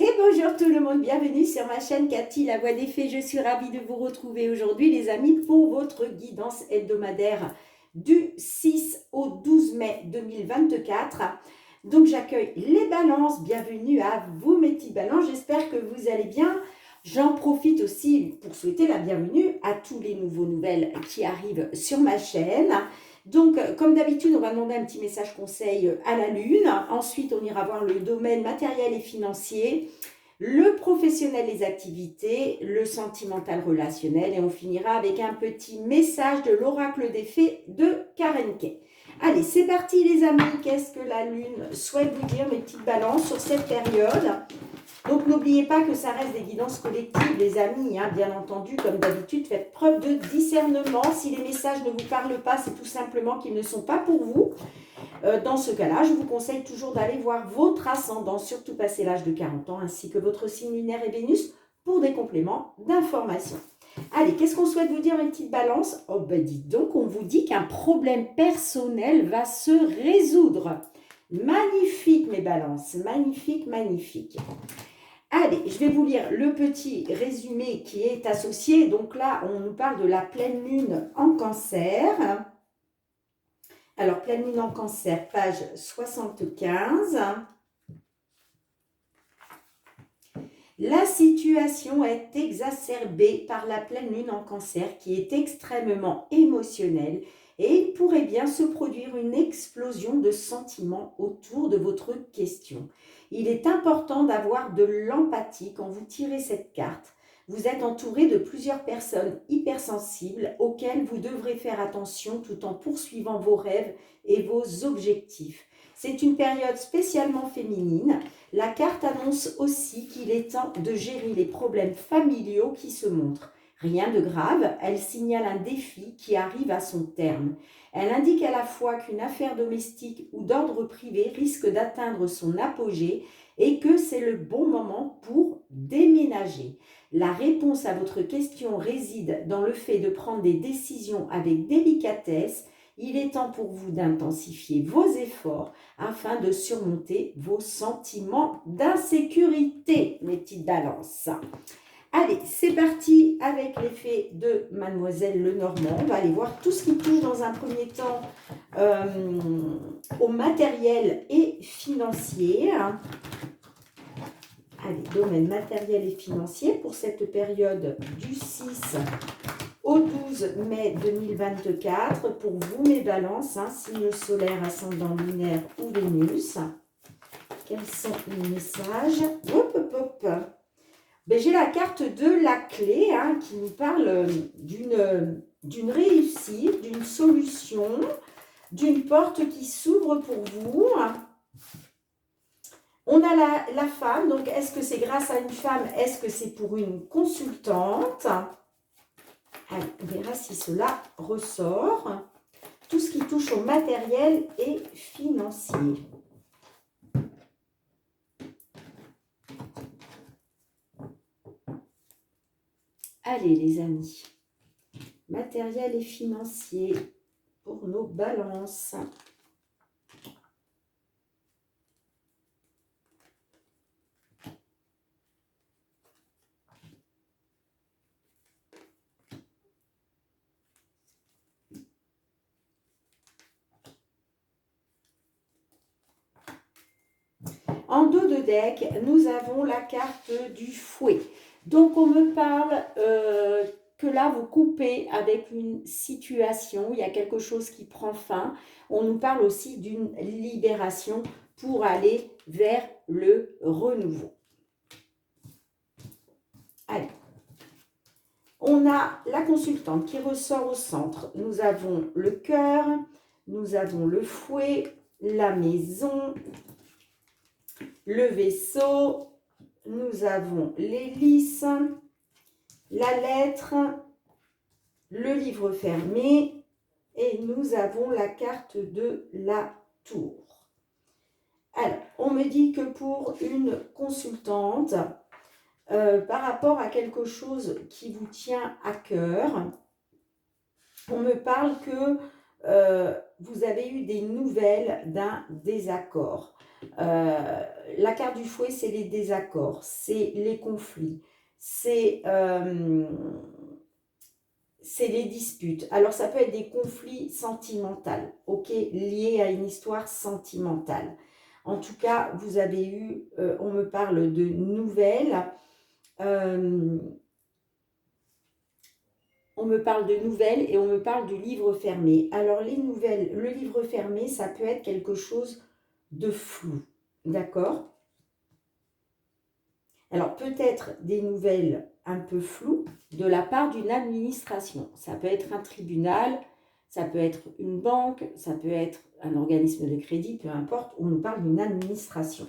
Et bonjour tout le monde, bienvenue sur ma chaîne Cathy, la voix des fées. Je suis ravie de vous retrouver aujourd'hui les amis pour votre guidance hebdomadaire du 6 au 12 mai 2024. Donc j'accueille les balances, bienvenue à vous mes petites balances, j'espère que vous allez bien. J'en profite aussi pour souhaiter la bienvenue à tous les nouveaux nouvelles qui arrivent sur ma chaîne. Donc, comme d'habitude, on va demander un petit message conseil à la Lune. Ensuite, on ira voir le domaine matériel et financier, le professionnel, les activités, le sentimental relationnel. Et on finira avec un petit message de l'oracle des fées de Karen Kay. Allez, c'est parti les amis. Qu'est-ce que la Lune souhaite vous dire, mes petites balances, sur cette période? Donc, n'oubliez pas que ça reste des guidances collectives, les amis, hein, bien entendu, comme d'habitude, faites preuve de discernement. Si les messages ne vous parlent pas, c'est tout simplement qu'ils ne sont pas pour vous. Dans ce cas-là, je vous conseille toujours d'aller voir votre ascendant, surtout passé l'âge de 40 ans, ainsi que votre signe lunaire et Vénus, pour des compléments d'information. Allez, qu'est-ce qu'on souhaite vous dire, mes petites balances? Oh ben dites donc, on vous dit qu'un problème personnel va se résoudre. Magnifique, mes balances, magnifique, magnifique. Allez, je vais vous lire le petit résumé qui est associé. Donc là, on nous parle de la pleine lune en cancer. Alors, pleine lune en cancer, page 75. La situation est exacerbée par la pleine lune en cancer qui est extrêmement émotionnelle et il pourrait bien se produire une explosion de sentiments autour de votre question. Il est important d'avoir de l'empathie quand vous tirez cette carte. Vous êtes entouré de plusieurs personnes hypersensibles auxquelles vous devrez faire attention tout en poursuivant vos rêves et vos objectifs. C'est une période spécialement féminine. La carte annonce aussi qu'il est temps de gérer les problèmes familiaux qui se montrent. Rien de grave, elle signale un défi qui arrive à son terme. Elle indique à la fois qu'une affaire domestique ou d'ordre privé risque d'atteindre son apogée et que c'est le bon moment pour déménager. La réponse à votre question réside dans le fait de prendre des décisions avec délicatesse. Il est temps pour vous d'intensifier vos efforts afin de surmonter vos sentiments d'insécurité, mes petites balances. Allez, c'est parti avec l'effet de Mademoiselle Lenormand. On va aller voir tout ce qui touche dans un premier temps au matériel et financier. Allez, domaine matériel et financier pour cette période du 6 au 12 mai 2024. Pour vous, mes balances, hein, signe solaire, ascendant lunaire ou Vénus. Quels sont les messages? Hop, hop, hop. Ben, j'ai la carte de la clé hein, qui nous parle d'une réussite, d'une solution, d'une porte qui s'ouvre pour vous. On a la femme, donc est-ce que c'est grâce à une femme? Est-ce que c'est pour une consultante? Allez, on verra si cela ressort. Tout ce qui touche au matériel et financier. Allez les amis, matériel et financier pour nos balances. En dos de deck, nous avons la carte du fouet. Donc, on me parle que là, vous coupez avec une situation, il y a quelque chose qui prend fin. On nous parle aussi d'une libération pour aller vers le renouveau. Allez. On a la consultante qui ressort au centre. Nous avons le cœur, nous avons le fouet, la maison, le vaisseau, nous avons l'hélice, la lettre, le livre fermé et nous avons la carte de la tour. Alors, on me dit que pour une consultante, par rapport à quelque chose qui vous tient à cœur, on me parle que vous avez eu des nouvelles d'un désaccord. La carte du fouet, c'est les désaccords, c'est les conflits, c'est les disputes. Alors, ça peut être des conflits sentimentaux, ok, liés à une histoire sentimentale. En tout cas, vous avez eu, on me parle de nouvelles. On me parle de nouvelles et on me parle du livre fermé. Alors, les nouvelles, le livre fermé, ça peut être quelque chose de flou, d'accord? Alors, peut-être des nouvelles un peu floues de la part d'une administration. Ça peut être un tribunal, ça peut être une banque, ça peut être un organisme de crédit, peu importe, on nous parle d'une administration.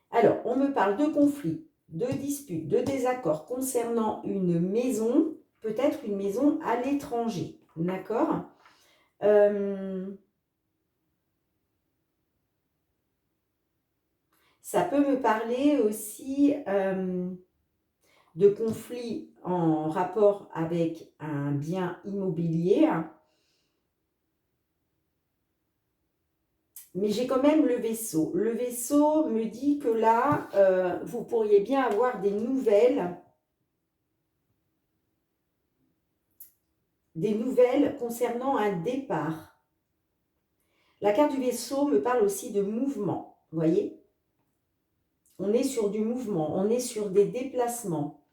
Alors, on me parle de conflits, de disputes, de désaccords concernant une maison, peut-être une maison à l'étranger, d'accord? Ça peut me parler aussi de conflits en rapport avec un bien immobilier. Mais j'ai quand même le vaisseau. Le vaisseau me dit que là, vous pourriez bien avoir des nouvelles concernant un départ. La carte du vaisseau me parle aussi de mouvement, vous voyez? On est sur du mouvement, on est sur des déplacements.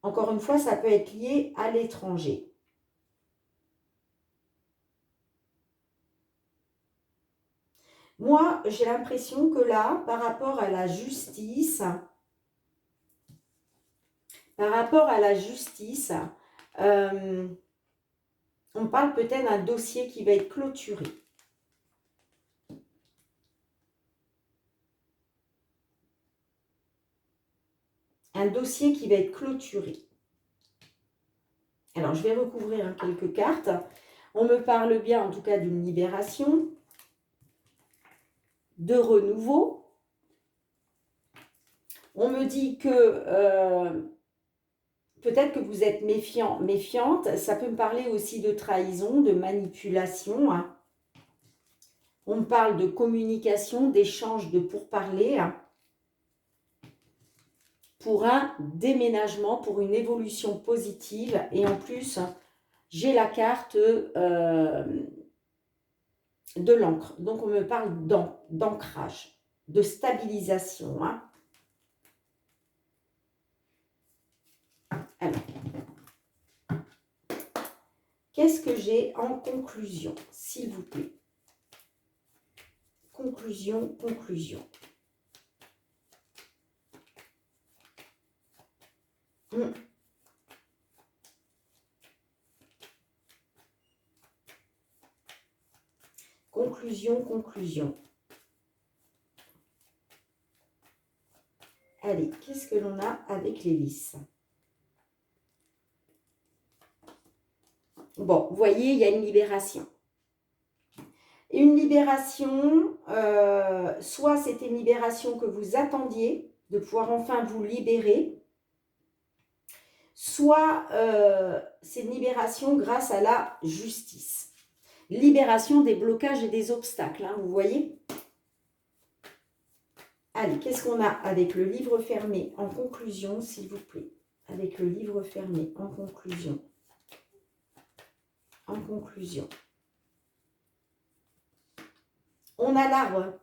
Encore une fois, ça peut être lié à l'étranger. Moi, j'ai l'impression que là, par rapport à la justice, on parle peut-être d'un dossier qui va être clôturé. Un dossier qui va être clôturé. Alors, je vais recouvrir quelques cartes. On me parle bien, en tout cas, d'une libération, de renouveau. On me dit que peut-être que vous êtes méfiant, méfiante. Ça peut me parler aussi de trahison, de manipulation. On me parle de communication, d'échange, de pourparlers. Pour un déménagement, pour une évolution positive. Et en plus, j'ai la carte de l'encre. Donc, on me parle d'ancrage, de stabilisation. Alors, qu'est-ce que j'ai en conclusion, s'il vous plaît? Conclusion. Conclusion. Allez, qu'est-ce que l'on a avec l'hélice? Bon, vous voyez, il y a une libération. Une libération, soit c'était une libération que vous attendiez, de pouvoir enfin vous libérer, soit c'est une libération grâce à la justice. Libération des blocages et des obstacles, vous voyez? Allez, qu'est-ce qu'on a avec le livre fermé en conclusion, s'il vous plaît? Avec le livre fermé en conclusion. On a l'arbre.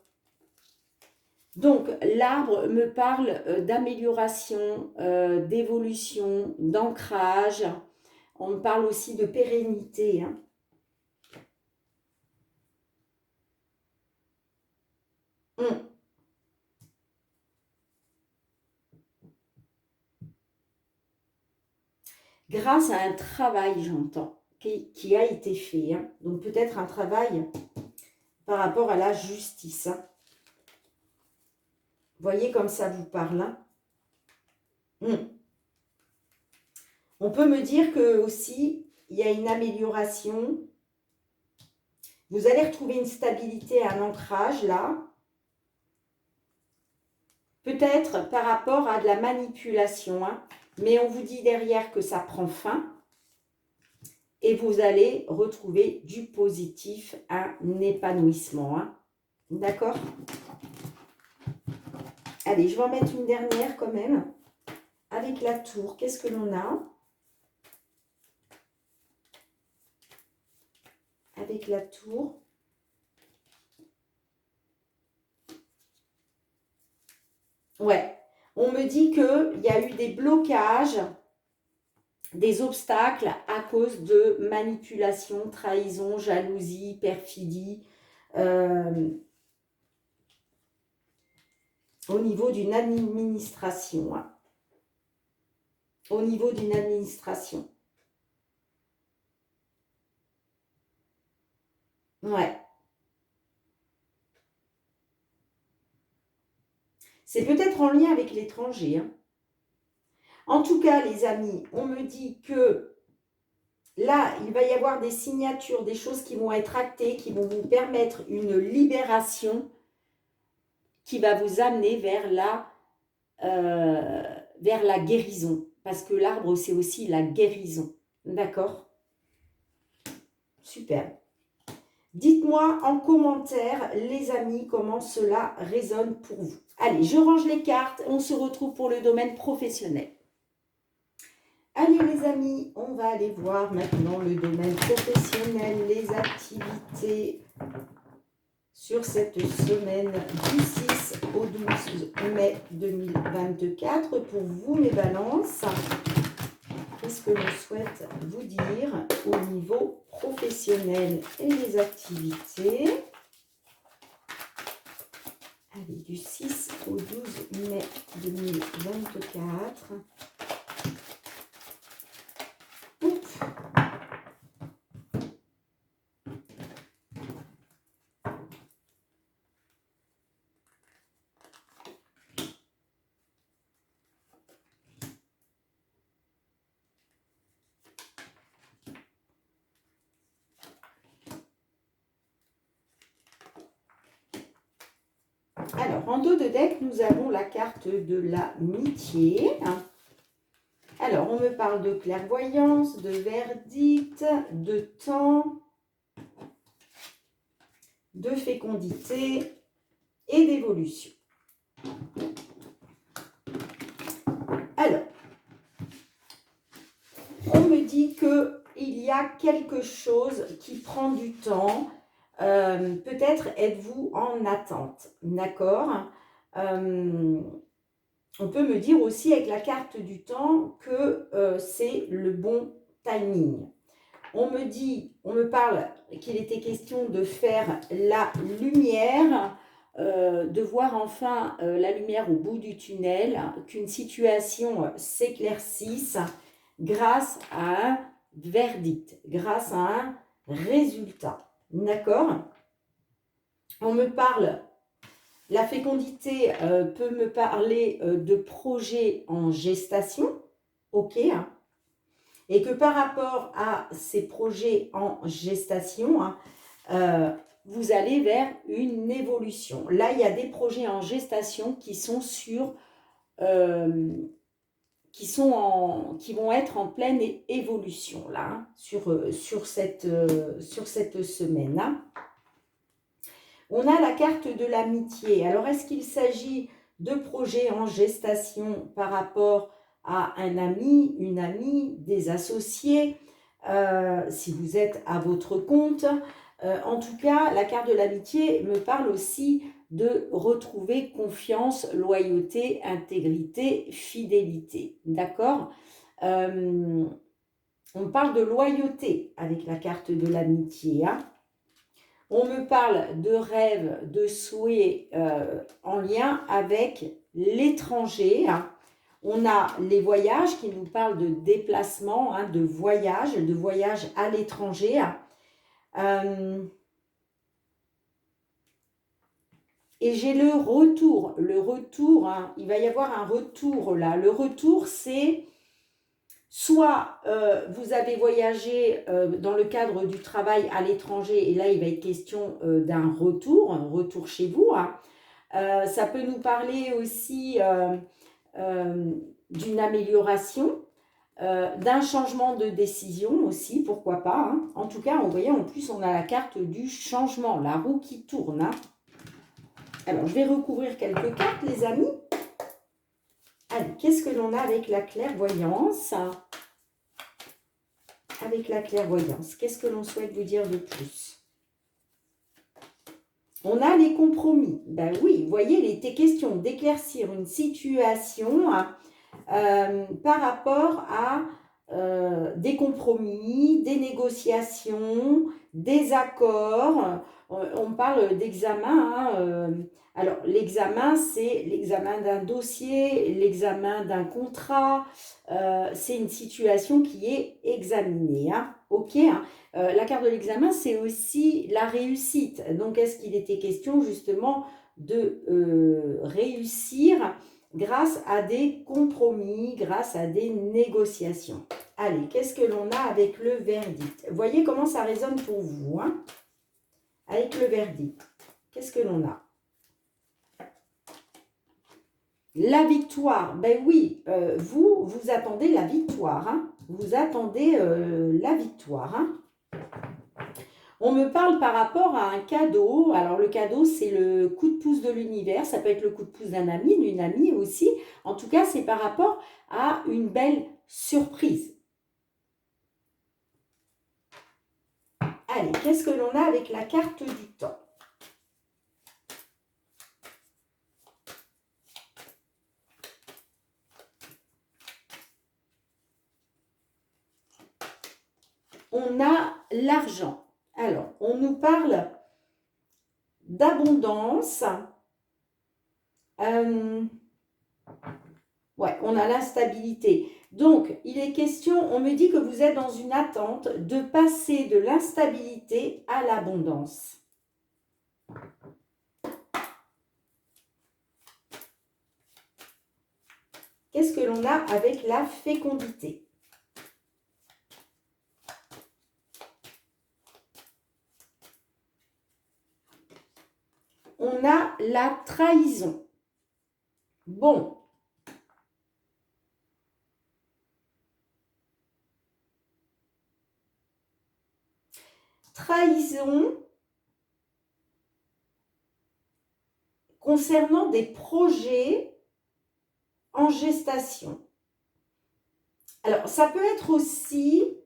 Donc, l'arbre me parle d'amélioration, d'évolution, d'ancrage. On me parle aussi de pérennité. Grâce à un travail, j'entends, qui a été fait. Donc, peut-être un travail par rapport à la justice. Voyez comme ça vous parle. On peut me dire que aussi, il y a une amélioration. Vous allez retrouver une stabilité, un ancrage là. Peut-être par rapport à de la manipulation. Mais on vous dit derrière que ça prend fin. et vous allez retrouver du positif, un épanouissement. Hein. D'accord? Allez, je vais en mettre une dernière quand même. Avec la tour, qu'est-ce que l'on a? Avec la tour. Ouais, on me dit qu'il y a eu des blocages, des obstacles à cause de manipulation, trahison, jalousie, perfidie, au niveau d'une administration. Hein. Au niveau d'une administration. Ouais. C'est peut-être en lien avec l'étranger. Hein. En tout cas, les amis, on me dit que là, il va y avoir des signatures, des choses qui vont être actées, qui vont vous permettre une libération qui va vous amener vers la guérison. Parce que l'arbre, c'est aussi la guérison. D'accord? Super. Dites-moi en commentaire, les amis, comment cela résonne pour vous. Allez, je range les cartes. On se retrouve pour le domaine professionnel. Allez, les amis, on va aller voir maintenant le domaine professionnel, les activités sur cette semaine du 6 au 12 mai 2024. Pour vous, mes balances, qu'est-ce que l'on souhaite vous dire au niveau professionnel et les activités? Allez, du 6 au 12 mai 2024. Ouf. Alors, en dos de deck, nous avons la carte de l'amitié. Alors, on me parle de clairvoyance, de verdict, de temps, de fécondité et d'évolution. Alors, on me dit qu'il y a quelque chose qui prend du temps. Peut-être êtes-vous en attente, d'accord? On peut me dire aussi avec la carte du temps que c'est le bon timing. On me parle qu'il était question de faire la lumière, de voir enfin la lumière au bout du tunnel, qu'une situation s'éclaircisse grâce à un verdict, grâce à un résultat. D'accord? On me parle, la fécondité peut me parler de projets en gestation, ok, hein, et que par rapport à ces projets en gestation, hein, vous allez vers une évolution. Là, il y a des projets en gestation qui sont qui vont être en pleine évolution là, hein, sur cette semaine. Hein. On a la carte de l'amitié. Alors, est-ce qu'il s'agit de projets en gestation par rapport à un ami, une amie, des associés, si vous êtes à votre compte? En tout cas, la carte de l'amitié me parle aussi de retrouver confiance, loyauté, intégrité, fidélité. D'accord? On parle de loyauté avec la carte de l'amitié. Hein. On me parle de rêves, de souhaits en lien avec l'étranger. Hein. On a les voyages qui nous parlent de déplacement, hein, de voyage à l'étranger. Hein. Et j'ai le retour. Le retour, hein, il va y avoir un retour là. Le retour, c'est soit vous avez voyagé dans le cadre du travail à l'étranger et là, il va être question d'un retour, un retour chez vous. Hein. Ça peut nous parler aussi d'une amélioration. d'un changement de décision aussi, pourquoi pas. Hein. En tout cas, vous voyez, en plus, on a la carte du changement, la roue qui tourne. Hein. Alors, je vais recouvrir quelques cartes, les amis. Allez, qu'est-ce que l'on a avec la clairvoyance? Avec la clairvoyance, qu'est-ce que l'on souhaite vous dire de plus? On a les compromis. Ben oui, vous voyez, il était question d'éclaircir une situation par rapport à des compromis, des négociations, des accords. On parle d'examen. Hein, alors, l'examen, c'est l'examen d'un dossier, l'examen d'un contrat. C'est une situation qui est examinée. Hein, ok, hein. La carte de l'examen, c'est aussi la réussite. Donc, est-ce qu'il était question justement de réussir grâce à des compromis, grâce à des négociations? Allez, qu'est-ce que l'on a avec le verdict? Voyez comment ça résonne pour vous. Hein, avec le verdict, qu'est-ce que l'on a? La victoire, ben oui, vous attendez la victoire. Hein, vous attendez la victoire. Hein. On me parle par rapport à un cadeau. Alors, le cadeau, c'est le coup de pouce de l'univers. Ça peut être le coup de pouce d'un ami, d'une amie aussi. En tout cas, c'est par rapport à une belle surprise. Allez, qu'est-ce que l'on a avec la carte du temps? On a l'argent. Alors, on nous parle d'abondance. Ouais, on a l'instabilité. Donc, il est question, on me dit que vous êtes dans une attente de passer de l'instabilité à l'abondance. Qu'est-ce que l'on a avec la fécondité? On a la trahison. Bon. Trahison concernant des projets en gestation. Alors, ça peut être aussi,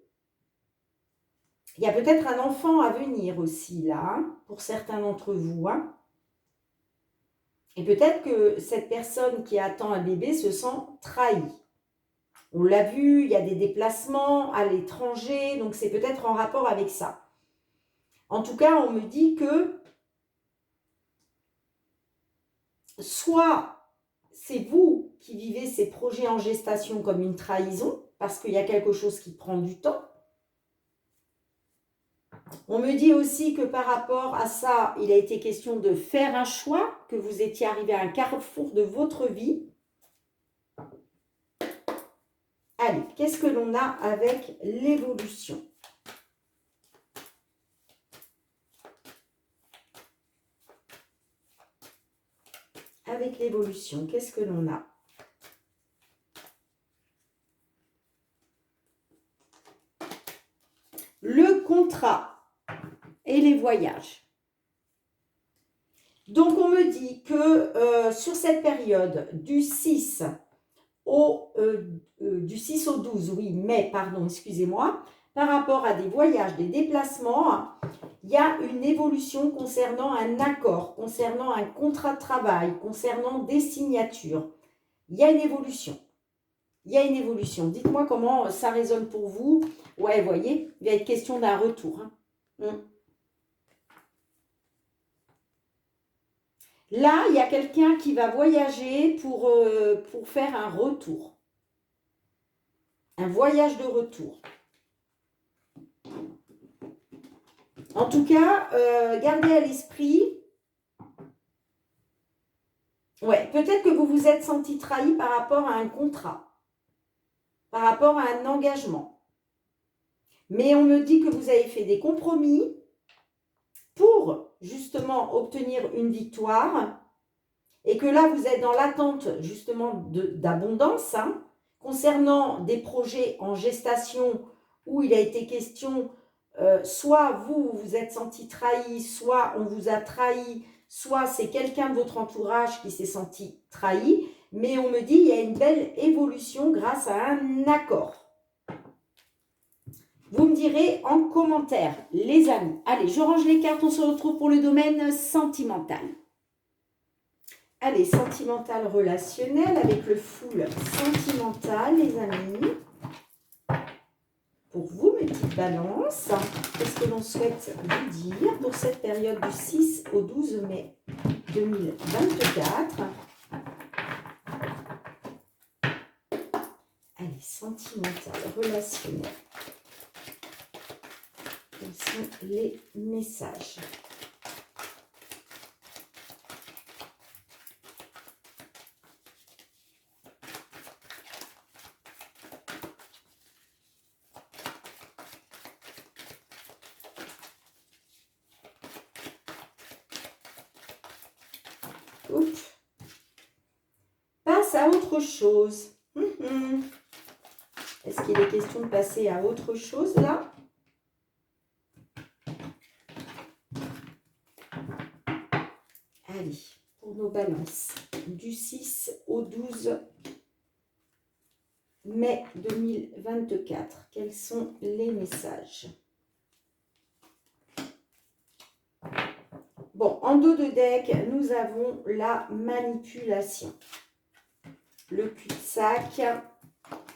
il y a peut-être un enfant à venir aussi là, pour certains d'entre vous. Hein. Et peut-être que cette personne qui attend un bébé se sent trahie. On l'a vu, il y a des déplacements à l'étranger, donc c'est peut-être en rapport avec ça. En tout cas, on me dit que soit c'est vous qui vivez ces projets en gestation comme une trahison, parce qu'il y a quelque chose qui prend du temps. On me dit aussi que par rapport à ça, il a été question de faire un choix, que vous étiez arrivé à un carrefour de votre vie. Allez, qu'est-ce que l'on a avec l'évolution? Avec l'évolution, qu'est-ce que l'on a? Le contrat et les voyages. Donc, on me dit que sur cette période du 6 au 12, oui, mai, pardon, excusez-moi, par rapport à des voyages, des déplacements, il y a une évolution concernant un accord, concernant un contrat de travail, concernant des signatures. Il y a une évolution. Il y a une évolution. Dites-moi comment ça résonne pour vous. Ouais, vous voyez, il va être question d'un retour. Hein. Là, il y a quelqu'un qui va voyager pour faire un retour. Un voyage de retour. En tout cas, gardez à l'esprit. Ouais, peut-être que vous vous êtes senti trahi par rapport à un contrat, par rapport à un engagement. Mais on me dit que vous avez fait des compromis pour justement obtenir une victoire et que là, vous êtes dans l'attente justement d'abondance, hein, concernant des projets en gestation où il a été question, soit vous vous êtes senti trahi, soit on vous a trahi, soit c'est quelqu'un de votre entourage qui s'est senti trahi, mais on me dit il y a une belle évolution grâce à un accord. Vous me direz en commentaire, les amis. Allez, je range les cartes, on se retrouve pour le domaine sentimental. Allez, sentimental relationnel avec le full sentimental, les amis. Pour vous, mes petites balances, qu'est-ce que l'on souhaite vous dire pour cette période du 6 au 12 mai 2024? Allez, sentimental relationnel. Quels sont les messages? Oups. Passe à autre chose. Est-ce qu'il est question de passer à autre chose là? Allez, pour nos balances, du 6 au 12 mai 2024, quels sont les messages? Bon, en dos de deck, nous avons la manipulation, le cul-de-sac,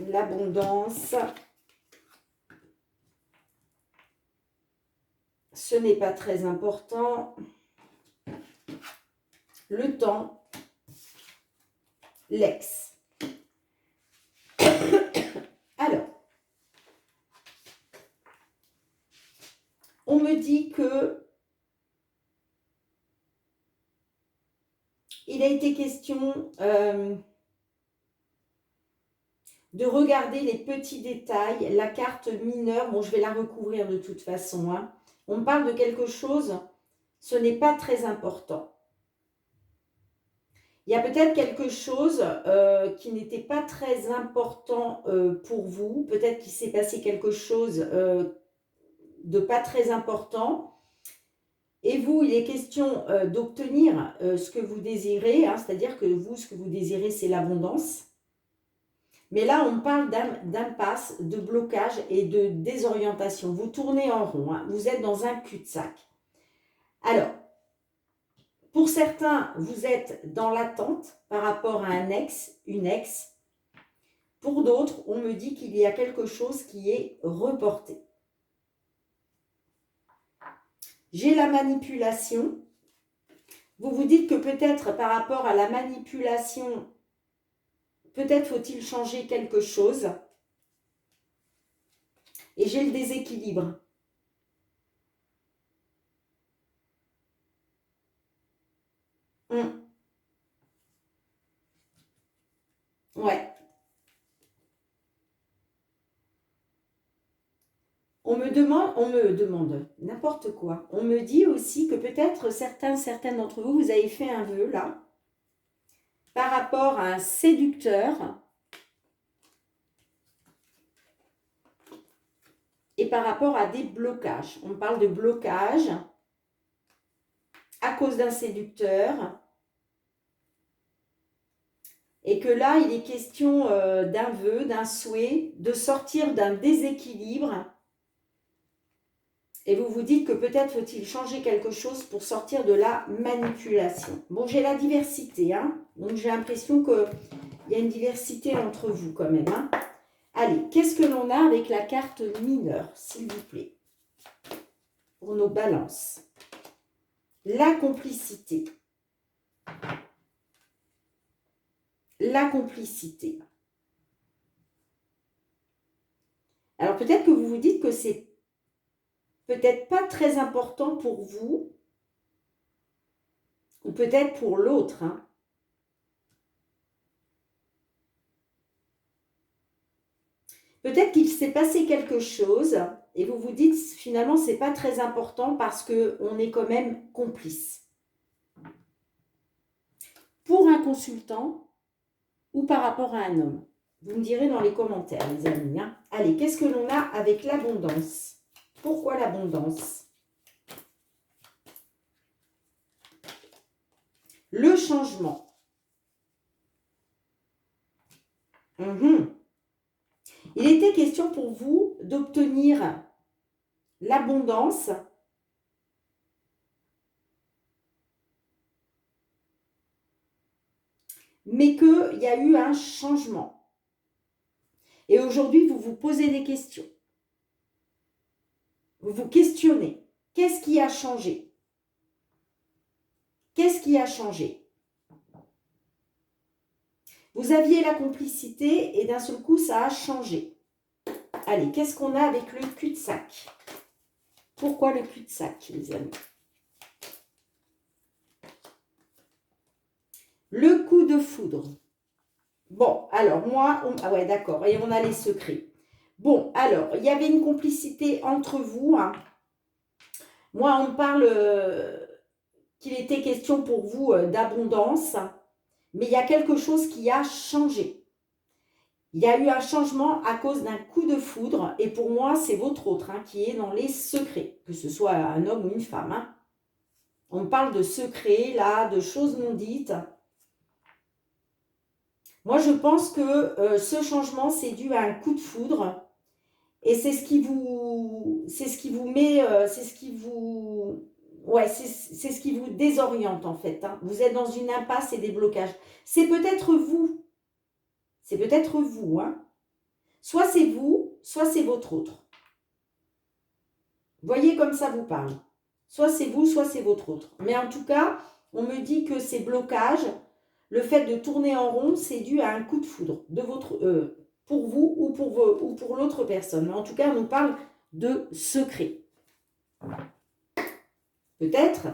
l'abondance. Ce n'est pas très important. Le temps, l'ex. Alors, on me dit que il a été question de regarder les petits détails, la carte mineure. Bon, je vais la recouvrir de toute façon. Hein. On me parle de quelque chose, ce n'est pas très important. Il y a peut-être quelque chose qui n'était pas très important pour vous. Peut-être qu'il s'est passé quelque chose de pas très important. Et vous, il est question d'obtenir ce que vous désirez. Hein, c'est-à-dire que vous, ce que vous désirez, c'est l'abondance. Mais là, on parle d'impasse, de blocage et de désorientation. Vous tournez en rond. Hein, vous êtes dans un cul-de-sac. Alors, pour certains, vous êtes dans l'attente par rapport à un ex, une ex. Pour d'autres, on me dit qu'il y a quelque chose qui est reporté. J'ai la manipulation. Vous vous dites que peut-être par rapport à la manipulation, peut-être faut-il changer quelque chose. Et j'ai le déséquilibre. Ouais. On me demande n'importe quoi. On me dit aussi que peut-être certaines d'entre vous, vous avez fait un vœu là, par rapport à un séducteur et par rapport à des blocages. On parle de blocage à cause d'un séducteur. Et que là, il est question d'un vœu, d'un souhait, de sortir d'un déséquilibre. Et vous vous dites que peut-être faut-il changer quelque chose pour sortir de la manipulation. Bon, j'ai la diversité, hein. Donc j'ai l'impression qu'il y a une diversité entre vous quand même. Hein. Allez, qu'est-ce que l'on a avec la carte mineure, s'il vous plaît, pour nos balances? La complicité. La complicité. Alors peut-être que vous vous dites que c'est peut-être pas très important pour vous, ou peut-être pour l'autre. Hein. Peut-être qu'il s'est passé quelque chose et vous vous dites finalement c'est pas très important parce qu'on est quand même complice. Pour un consultant ou par rapport à un homme. Vous me direz dans les commentaires, les amis. Hein. Allez, qu'est-ce que l'on a avec l'abondance? Pourquoi l'abondance? Le changement. Il était question pour vous d'obtenir l'abondance mais qu'il y a eu un changement. Et aujourd'hui, vous vous posez des questions. Vous vous questionnez. Qu'est-ce qui a changé? Qu'est-ce qui a changé? Vous aviez la complicité et d'un seul coup, ça a changé. Allez, qu'est-ce qu'on a avec le cul-de-sac? Pourquoi le cul-de-sac, les amis? Le coup de foudre. Bon, alors moi, ah ouais, d'accord, et on a les secrets. Bon, alors, il y avait une complicité entre vous. Hein. Moi, on me parle qu'il était question pour vous d'abondance, mais il y a quelque chose qui a changé. Il y a eu un changement à cause d'un coup de foudre, et pour moi, c'est votre autre hein, qui est dans les secrets, que ce soit un homme ou une femme. Hein. On parle de secrets, là, de choses non dites. Moi, je pense que ce changement, c'est dû à un coup de foudre, et c'est ce qui vous met, c'est ce qui vous, ouais, c'est ce qui vous désoriente en fait. Hein. Vous êtes dans une impasse et des blocages. C'est peut-être vous. C'est peut-être vous. Hein. Soit c'est vous, soit c'est votre autre. Voyez comme ça vous parle. Soit c'est vous, soit c'est votre autre. Mais en tout cas, on me dit que ces blocages, le fait de tourner en rond, c'est dû à un coup de foudre de votre, pour vous ou pour l'autre personne. Mais en tout cas, on nous parle de secret. Peut-être,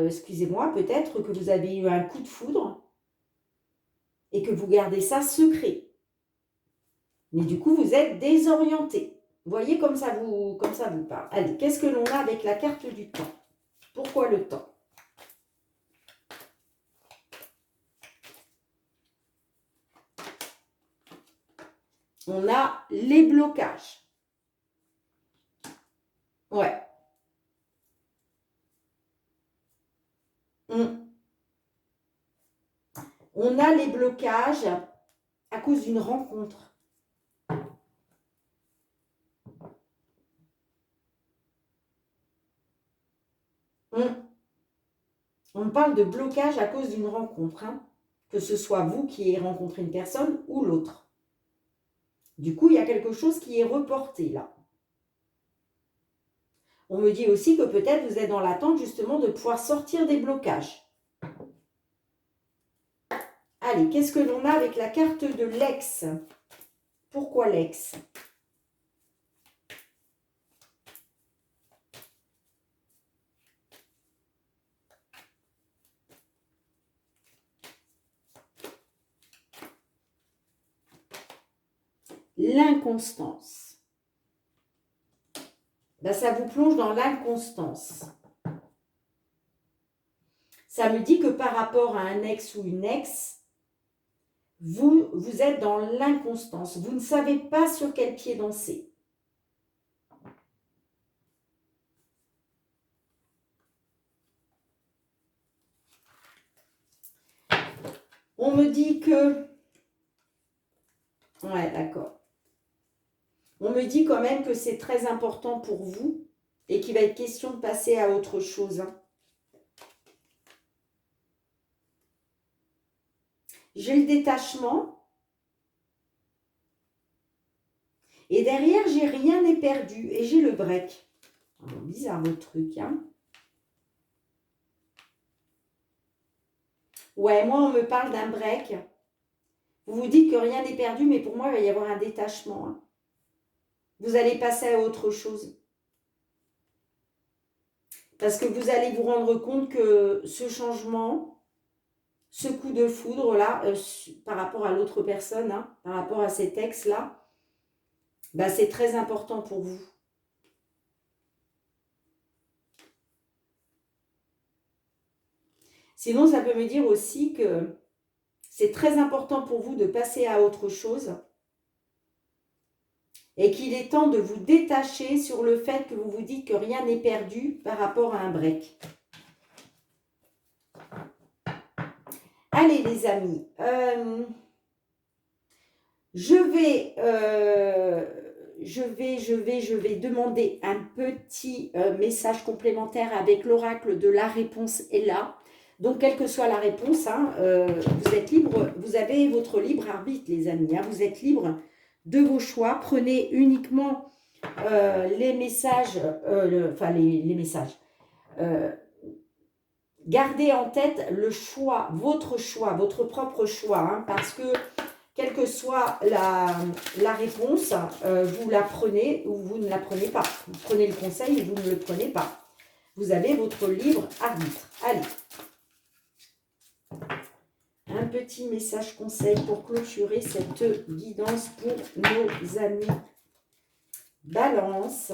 excusez-moi, peut-être que vous avez eu un coup de foudre et que vous gardez ça secret. Mais du coup, vous êtes désorienté. Vous voyez comme ça vous parle. Allez, qu'est-ce que l'on a avec la carte du temps? Pourquoi le temps? On a les blocages. Ouais. On a les blocages à cause d'une rencontre. On parle de blocage à cause d'une rencontre. Hein. Que ce soit vous qui ayez rencontré une personne ou l'autre. Du coup, il y a quelque chose qui est reporté là. On me dit aussi que peut-être vous êtes dans l'attente justement de pouvoir sortir des blocages. Allez, qu'est-ce que l'on a avec la carte de l'ex? Pourquoi l'ex? L'inconstance. Ben, ça vous plonge dans l'inconstance. Ça me dit que par rapport à un ex ou une ex, vous êtes dans l'inconstance. Vous ne savez pas sur quel pied danser. On me dit que... Ouais, d'accord. On me dit quand même que c'est très important pour vous et qu'il va être question de passer à autre chose. Hein. J'ai le détachement. Et derrière, j'ai rien n'est perdu. Et j'ai le break. Oh, bizarre votre truc, hein. Ouais, moi, on me parle d'un break. Vous vous dites que rien n'est perdu, mais pour moi, il va y avoir un détachement. Hein. Vous allez passer à autre chose. Parce que vous allez vous rendre compte que ce changement, ce coup de foudre-là, par rapport à l'autre personne, hein, par rapport à cet ex-là, bah, c'est très important pour vous. Sinon, ça peut me dire aussi que c'est très important pour vous de passer à autre chose et qu'il est temps de vous détacher sur le fait que vous vous dites que rien n'est perdu par rapport à un break. Allez les amis, je vais demander un petit message complémentaire avec l'oracle de la réponse est là. Donc, quelle que soit la réponse, hein, vous êtes libre, vous avez votre libre arbitre, les amis. Hein, vous êtes libre de vos choix. Prenez uniquement les messages, les messages. Gardez en tête le choix, votre propre choix, hein, parce que quelle que soit la réponse, vous la prenez ou vous ne la prenez pas. Vous prenez le conseil ou vous ne le prenez pas. Vous avez votre libre arbitre. Allez. Un petit message conseil pour clôturer cette guidance pour nos amis Balance.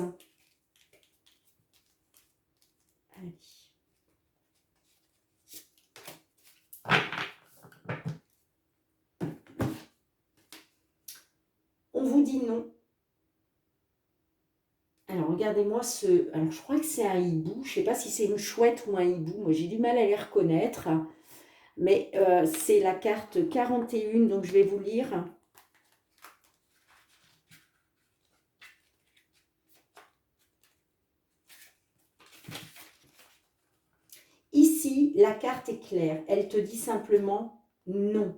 Allez. On vous dit non. Alors, regardez-moi ce... Alors, je crois que c'est un hibou. Je ne sais pas si c'est une chouette ou un hibou. Moi, j'ai du mal à les reconnaître. Mais c'est la carte 41, donc je vais vous lire. Ici, la carte est claire. Elle te dit simplement non.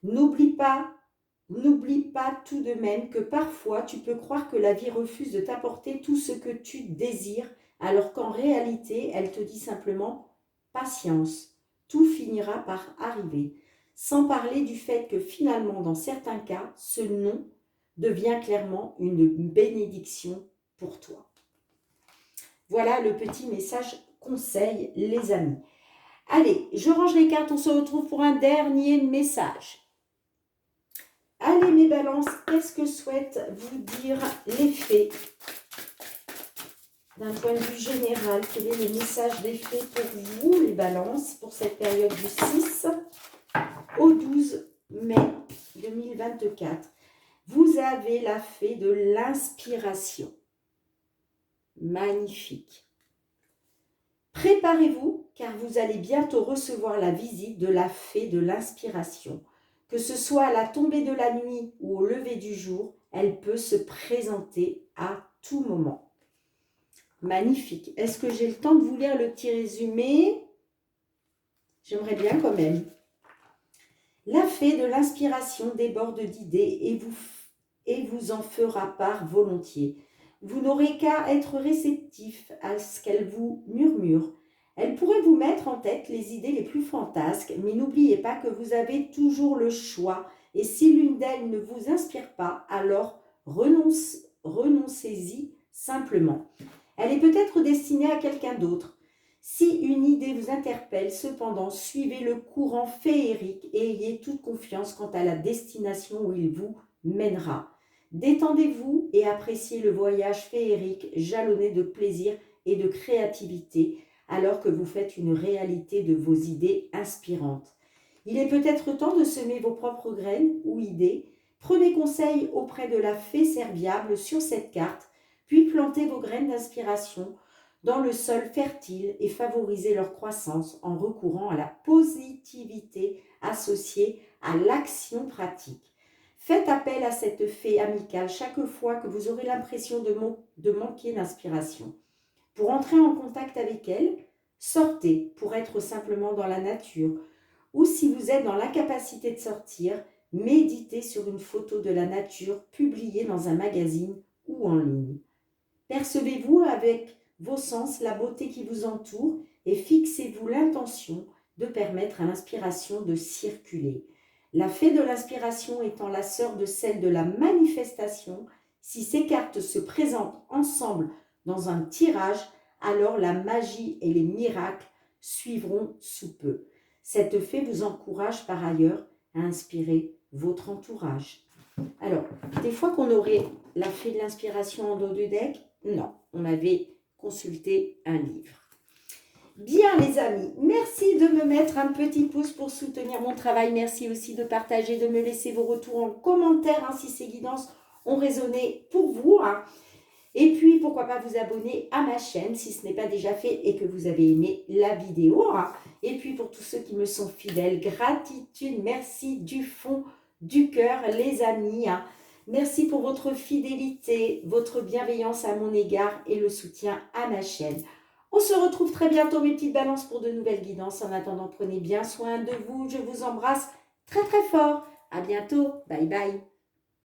N'oublie pas tout de même que parfois tu peux croire que la vie refuse de t'apporter tout ce que tu désires, alors qu'en réalité, elle te dit simplement patience. Tout finira par arriver. Sans parler du fait que finalement, dans certains cas, ce non devient clairement une bénédiction pour toi. Voilà le petit message conseil, les amis. Allez, je range les cartes, on se retrouve pour un dernier message. Allez mes balances, qu'est-ce que souhaitent vous dire les fées? D'un point de vue général, quel est le message des fées pour vous les balances pour cette période du 6 au 12 mai 2024? Vous avez la fée de l'inspiration. Magnifique. Préparez-vous car vous allez bientôt recevoir la visite de la fée de l'inspiration. Que ce soit à la tombée de la nuit ou au lever du jour, elle peut se présenter à tout moment. Magnifique. Est-ce que j'ai le temps de vous lire le petit résumé? J'aimerais bien quand même. La fée de l'inspiration déborde d'idées et vous en fera part volontiers. Vous n'aurez qu'à être réceptif à ce qu'elle vous murmure. Elle pourrait vous mettre en tête les idées les plus fantasques, mais n'oubliez pas que vous avez toujours le choix. Et si l'une d'elles ne vous inspire pas, alors renoncez-y simplement. Elle est peut-être destinée à quelqu'un d'autre. Si une idée vous interpelle, cependant, suivez le courant féerique et ayez toute confiance quant à la destination où il vous mènera. Détendez-vous et appréciez le voyage féerique jalonné de plaisir et de créativité alors que vous faites une réalité de vos idées inspirantes. Il est peut-être temps de semer vos propres graines ou idées. Prenez conseil auprès de la fée serviable sur cette carte, puis plantez vos graines d'inspiration dans le sol fertile et favorisez leur croissance en recourant à la positivité associée à l'action pratique. Faites appel à cette fée amicale chaque fois que vous aurez l'impression de manquer d'inspiration. Pour entrer en contact avec elle, sortez pour être simplement dans la nature. Ou si vous êtes dans l'incapacité de sortir, méditez sur une photo de la nature publiée dans un magazine ou en ligne. Percevez-vous avec vos sens la beauté qui vous entoure et fixez-vous l'intention de permettre à l'inspiration de circuler. La fée de l'inspiration étant la sœur de celle de la manifestation, si ces cartes se présentent ensemble dans un tirage, alors la magie et les miracles suivront sous peu. Cette fée vous encourage par ailleurs à inspirer votre entourage. Alors, des fois qu'on aurait la fée de l'inspiration en dos du deck, non, on avait consulté un livre. Bien les amis, merci de me mettre un petit pouce pour soutenir mon travail. Merci aussi de partager, de me laisser vos retours en commentaire si ces guidances ont résonné pour vous. Et puis, pourquoi pas vous abonner à ma chaîne si ce n'est pas déjà fait et que vous avez aimé la vidéo. Et puis, pour tous ceux qui me sont fidèles, gratitude, merci du fond du cœur, les amis. Merci pour votre fidélité, votre bienveillance à mon égard et le soutien à ma chaîne. On se retrouve très bientôt, mes petites balances, pour de nouvelles guidances. En attendant, prenez bien soin de vous. Je vous embrasse très, très fort. À bientôt. Bye, bye.